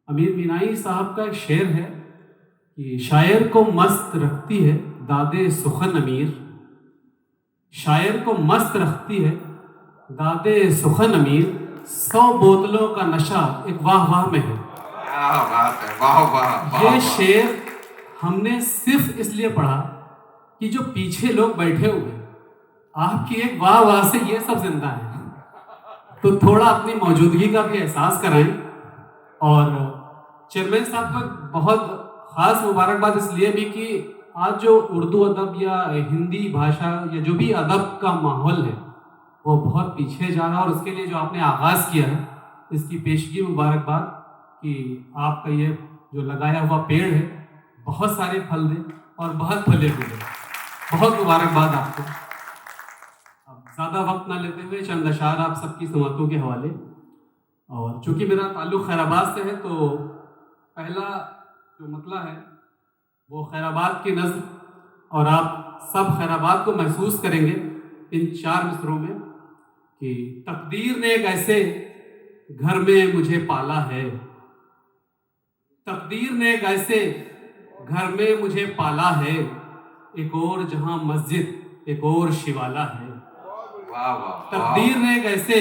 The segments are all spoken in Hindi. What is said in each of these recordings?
अमीर मीनाई साहब का एक शेर है कि शायर को मस्त रखती है दादे सुखन अमीर। शायर को मस्त रखती है दादे सुखन अमीर। 100 बोतलों का नशा एक वाह वाह में है। क्या बात है, वाह वाह वाह ये वाह। शेर हमने सिर्फ इसलिए पढ़ा कि जो पीछे लोग बैठे हुए हैं, आपकी एक वाह वाह से ये सब जिंदा है। तो थोड़ा अपनी मौजूदगी का भी एहसास कराएं। और चेयरमैन साहब को बहुत ख़ास मुबारकबाद इसलिए भी कि आज जो उर्दू अदब या हिंदी भाषा या जो भी अदब का माहौल है वो बहुत पीछे जा रहा है। और उसके लिए जो आपने आगाज़ किया है, इसकी पेशगी मुबारकबाद कि आपका ये जो लगाया हुआ पेड़ है बहुत सारे फल दे और बहुत फले फूले। बहुत मुबारकबाद आपको। अब ज़्यादा वक्त ना लेते हुए चंद अशार आप सबकी समातों के हवाले। और चूँकि मेरा ताल्लुक़ खैराबाद से है तो पहला जो मतला है वो खैराबाद की नज़्म, और आप सब खैराबाद को महसूस करेंगे इन 4 मिसरों में कि तकदीर ने एक ऐसे घर में मुझे पाला है। तकदीर ने एक ऐसे घर में मुझे पाला है, एक और जहां मस्जिद एक और शिवाला है। वाह वाह। तकदीर ने एक ऐसे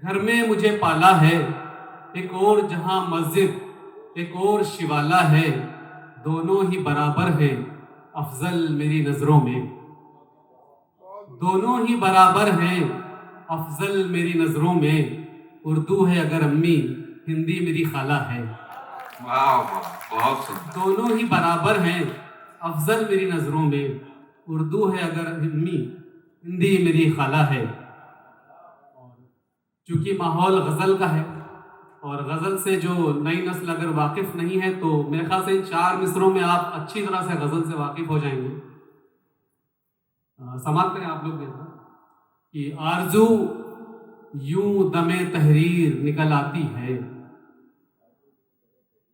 घर में मुझे पाला है, एक और जहां मस्जिद एक और शिवाला है। दोनों ही बराबर हैं अफजल मेरी नजरों में। दोनों ही बराबर हैं अफजल मेरी नजरों में। उर्दू है अगर अम्मी, हिंदी मेरी खाला है। वाह वाह, बहुत सुंदर। दोनों ही बराबर हैं अफजल मेरी नजरों में। उर्दू है अगर अम्मी, हिंदी मेरी खाला है। चूंकि माहौल गज़ल का है और गज़ल से जो नई नस्ल अगर वाकिफ़ नहीं है तो मेरे ख्याल से इन 4 मिसरों में आप अच्छी तरह से गज़ल से वाकिफ़ हो जाएंगे। समाप्त करें आप लोग के साथ कि आरज़ू यूं दमे तहरीर निकल आती है।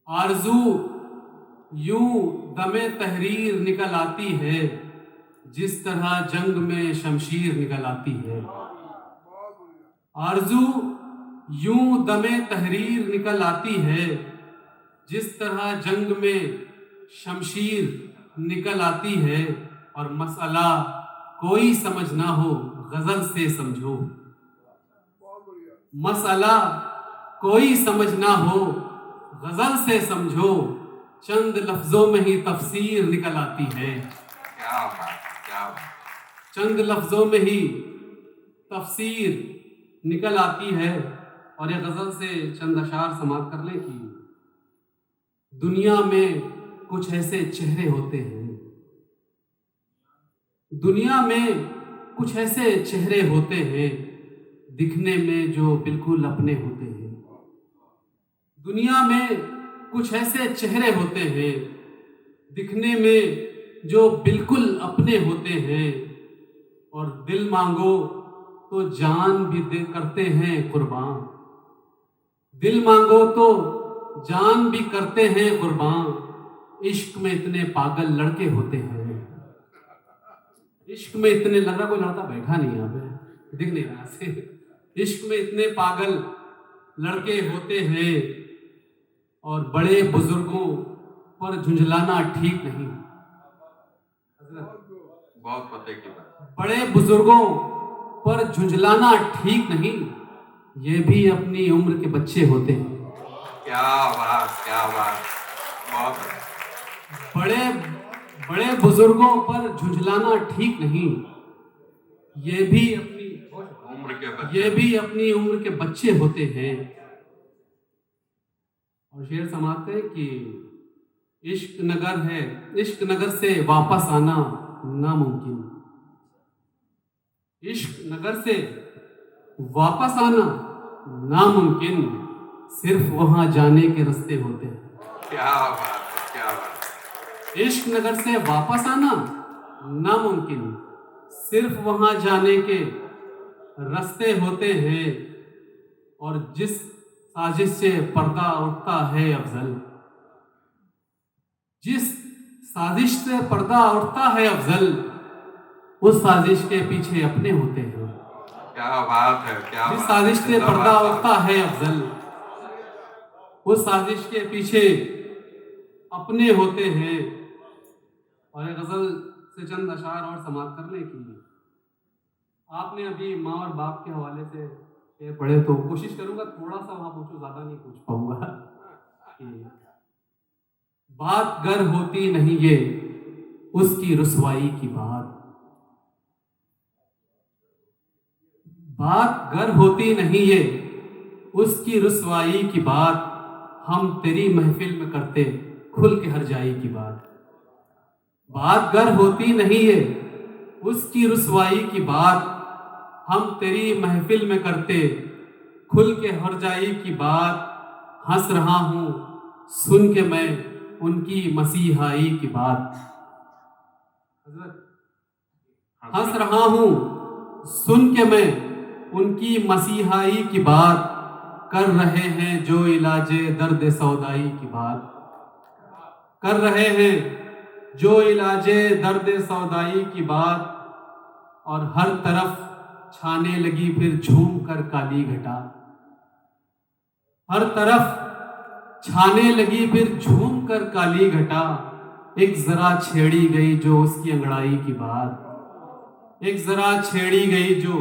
आरज़ू यूं दमे तहरीर निकल आती है, जिस तरह जंग में शमशीर निकल आती है। आरज़ू यूं दमे तहरीर निकल आती है, जिस तरह जंग में शमशीर निकल आती है। और मसला कोई समझ ना हो गज़ल से समझो। मसला कोई समझ ना हो गज़ल से समझो। चंद लफ्ज़ों में ही तफसीर निकल आती है। क्या बात, क्या बात। चंद लफ्ज़ों में ही तफसीर निकल आती है। और ये गज़ल से चंद अशार समाप्त कर लें कि दुनिया में कुछ ऐसे चेहरे होते हैं। दुनिया में कुछ ऐसे चेहरे होते हैं, दिखने में जो बिल्कुल अपने होते हैं। दुनिया में कुछ ऐसे चेहरे होते हैं, दिखने में जो बिल्कुल अपने होते हैं। और दिल मांगो तो जान भी दे करते हैं कुर्बान। दिल मांगो तो जान भी करते हैं कुर्बान। इश्क में इतने पागल लड़के होते हैं। इश्क में इतने, लग रहा कोई लड़का बैठा नहीं यहाँ पे, दिख नहीं रहा से। इश्क में इतने पागल लड़के होते हैं और बड़े बुजुर्गों पर झुंझलाना ठीक नहीं। बहुत पते की बात। बड़े बुजुर्गों पर झुंझलाना ठीक नहीं, ये भी अपनी उम्र के बच्चे होते हैं। क्या बात, क्या बात। बहुत बड़े बुजुर्गों पर झुंझलाना ठीक नहीं, ये भी अपनी उम्र के बच्चे। ये भी अपनी उम्र के बच्चे होते हैं। और शेर समाते हैं कि इश्क नगर है, इश्क नगर से वापस आना नामुमकिन। इश्क नगर से वापस आना नामुमकिन, सिर्फ वहां जाने के रास्ते होते हैं। क्या बात, क्या बात। इश्क नगर से वापस आना नामुमकिन, सिर्फ वहां जाने के रास्ते होते हैं। और जिस साजिश से पर्दा उठता है अफजल, जिस साजिश से पर्दा उठता है अफजल, उस साजिश के पीछे अपने होते हैं। क्या बात है, क्या जिस बात। साजिश से पर्दा जिंदाबाद। उठता है अफजल, उस साजिश के पीछे अपने होते हैं। और ये गज़ल से चंद अशार और समाप्त करने की, आपने अभी माँ और बाप के हवाले से शेर पढ़े, तो कोशिश करूंगा थोड़ा सा वहां पूछूं, ज़्यादा नहीं पूछ पाऊंगा कि बात गर होती नहीं ये उसकी रुसवाई की बात, बात गर होती नहीं ये उसकी रुसवाई की बात, हम तेरी महफिल में करते खुल के हर जाई की बात। बात गर होती नहीं ये उसकी रुसवाई की बात, हम तेरी महफिल में करते खुल के हर जाई की बात। हंस रहा हूं सुन के मैं उनकी मसीहाई की बात। हजरत, हंस रहा हूं सुन के मैं उनकी मसीहाई की बात, कर रहे हैं जो इलाजे दर्द सौदाई की बात, कर रहे हैं जो इलाजे दर्द सौदाई की बात। और हर तरफ छाने लगी फिर झूम कर काली घटा, हर तरफ छाने लगी फिर झूम कर काली घटा। एक जरा छेड़ी गई जो उसकी अंगड़ाई की बात, एक जरा छेड़ी गई जो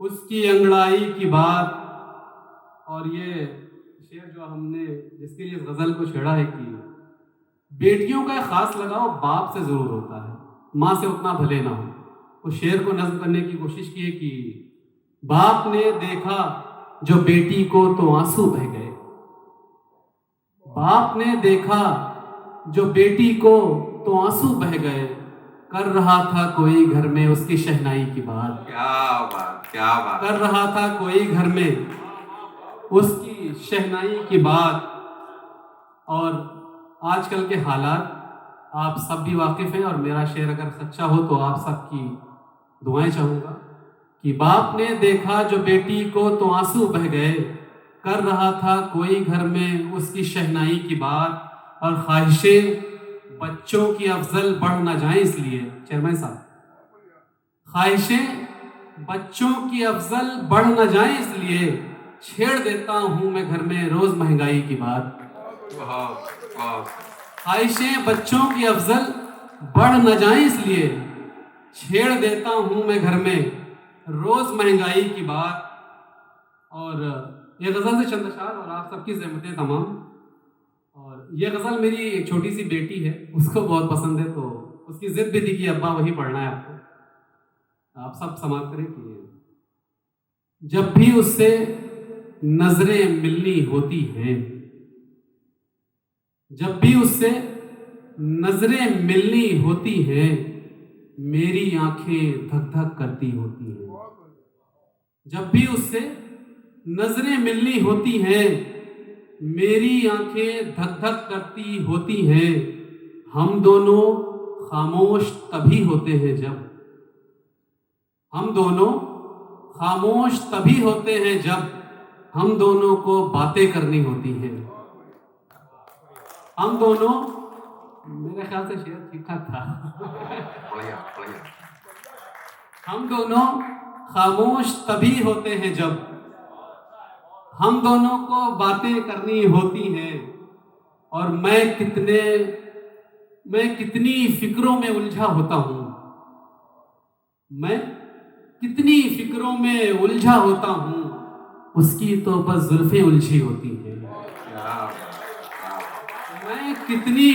उसकी अंगड़ाई की बात। और ये शेर जो हमने जिसके लिए गजल को छेड़ा है कि बेटियों का खास लगाव बाप से जरूर होता है, माँ से उतना भले ना हो। उस शेर को नज्म करने की कोशिश की है कि बाप ने देखा जो बेटी को तो आंसू बह गए, बाप ने देखा जो बेटी को तो आंसू बह गए, कर रहा था कोई घर में उसकी शहनाई की बात, क्या बात, क्या बात। कर रहा था कोई घर में उसकी शहनाई की बात। और आजकल के हालात आप सब भी वाकिफ हैं, और मेरा शेर अगर सच्चा हो तो आप सबकी दुआएं चाहूँगा कि बाप ने देखा जो बेटी को तो आंसू बह गए, कर रहा था कोई घर में उसकी शहनाई की बात। और ख्वाहिशें बच्चों की अफजल बढ़ ना जाए इसलिए, चेयरमैन साहब, ख्वाहिशें बच्चों की अफजल बढ़ ना जाए इसलिए, छेड़ देता हूं मैं घर में रोज महंगाई की बात। ख्वाहिशें बच्चों की अफजल बढ़ न जाए इसलिए, छेड़ देता हूं मैं घर में रोज महंगाई की बात। और ये गजल से चंद अशार और आप सबकी ज़हमतें तमाम। और ये गजल मेरी एक छोटी सी बेटी है, उसको बहुत पसंद है, तो उसकी जिद भी थी कि अब्बा वही पढ़ना है आपको, आप सब समाप्त करें कि जब भी उससे नजरें मिलनी होती हैं, जब भी उससे नजरें मिलनी होती हैं, मेरी आंखें धक धक करती होती हैं। जब भी उससे नजरें मिलनी होती हैं, मेरी आंखें धक धक करती होती हैं। हम दोनों खामोश तभी होते हैं जब, हम दोनों खामोश तभी होते हैं जब हम दोनों को बातें करनी होती हैं। हम दोनों, मेरे ख्याल से शेर ठीक ठाक था। बढ़िया, बढ़िया। हम दोनों खामोश तभी होते हैं जब हम दोनों को बातें करनी होती हैं। और मैं कितनी फिक्रों में उलझा होता हूँ, मैं कितनी फिक्रों में उलझा होता हूँ, उसकी तो बस जुल्फें उलझी होती हैं। मैं कितनी,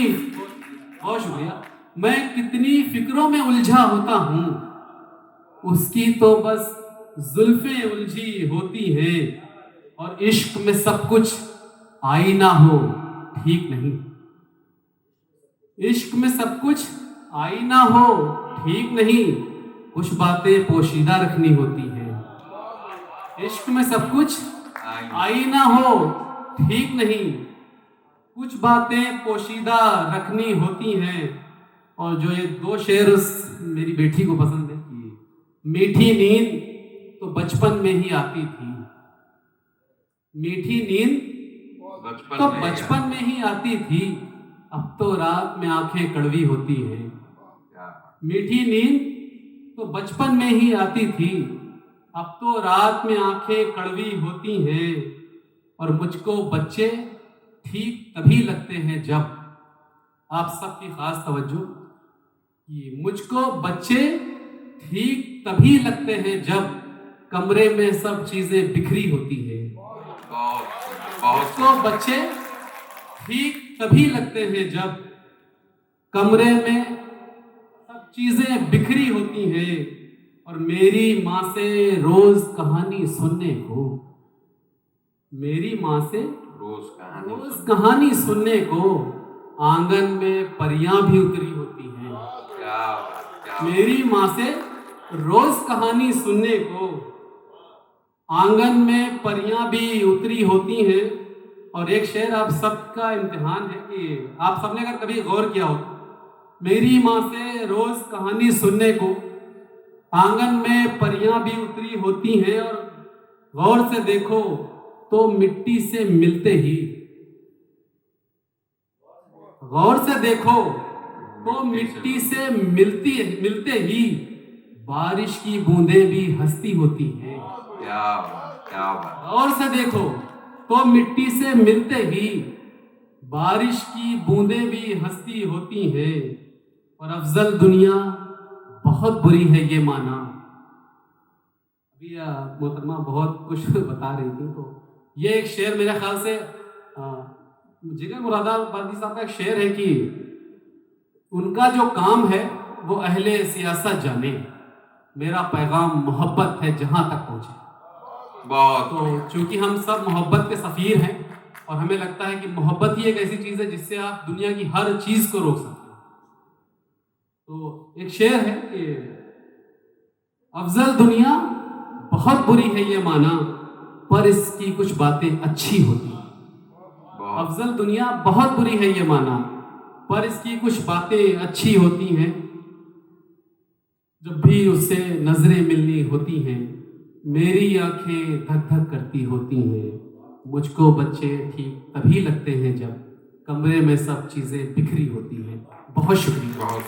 बहुत शुक्रिया, मैं कितनी फिक्रों में उलझा होता हूँ, उसकी तो बस जुल्फें उलझी होती हैं। और इश्क में सब कुछ आईना हो ठीक नहीं, इश्क में सब कुछ आईना हो ठीक नहीं, कुछ बातें पोशीदा रखनी होती हैं। इश्क में सब कुछ आईना हो ठीक नहीं, कुछ बातें पोशीदा रखनी होती हैं। और जो ये दो शेर मेरी बेटी को पसंद है कि मीठी नींद तो बचपन में ही आती थी, मीठी नींद तो बचपन में ही आती थी, अब तो रात में आंखें कड़वी होती हैं। मीठी नींद तो बचपन में ही आती थी, अब तो रात में आंखें कड़वी होती हैं। और मुझको बच्चे ठीक तभी लगते हैं जब, आप सबकी खास तवज्जो, कि मुझको बच्चे ठीक तभी लगते हैं जब कमरे में सब चीजें बिखरी होती है। बहुत मुझको बच्चे ठीक तभी लगते हैं जब कमरे में सब चीजें बिखरी होती हैं, और मेरी माँ से रोज कहानी सुनने को, मेरी माँ से रोज कहानी सुनने को आंगन में परियां भी उतरी होती हैं। क्या मेरी माँ से रोज कहानी सुनने को आंगन में परियां भी उतरी होती हैं। और एक शेर आप सबका इम्तिहान है कि आप सबने अगर कभी गौर किया हो, मेरी माँ से रोज कहानी सुनने को आंगन में परियां भी उतरी होती हैं, और गौर से देखो तो मिट्टी से मिलते ही, गौर से देखो तो मिट्टी से मिलते ही बारिश की बूंदें भी हंसती होती हैं। क्या बात गौर से देखो तो मिट्टी से मिलते ही बारिश की बूंदें भी हंसती होती हैं। और अफजल दुनिया बहुत बुरी है ये माना। अभी मोहतरमा बहुत कुछ बता रही थी, तो ये एक शेर मेरे ख्याल से जिगर मुरादाबादी साहब का एक शेर है कि उनका जो काम है वो अहले सियासत जाने, मेरा पैगाम मोहब्बत है जहां तक पहुंचे। बहुत तो चूंकि हम सब मोहब्बत के सफ़ीर हैं, और हमें लगता है कि मोहब्बत ही एक ऐसी चीज़ है जिससे आप दुनिया की हर चीज़ को रोक सकते हैं। तो एक शेर है कि अफजल दुनिया बहुत बुरी है ये माना, पर इसकी कुछ बातें अच्छी होती हैं। अफजल दुनिया बहुत बुरी है ये माना, पर इसकी कुछ बातें अच्छी होती हैं। जब भी उससे नजरें मिलनी होती हैं, मेरी आंखें धक धक करती होती हैं। मुझको बच्चे ठीक तभी लगते हैं जब कमरे में सब चीजें बिखरी होती हैं। बहुत शुक्रिया। बहुत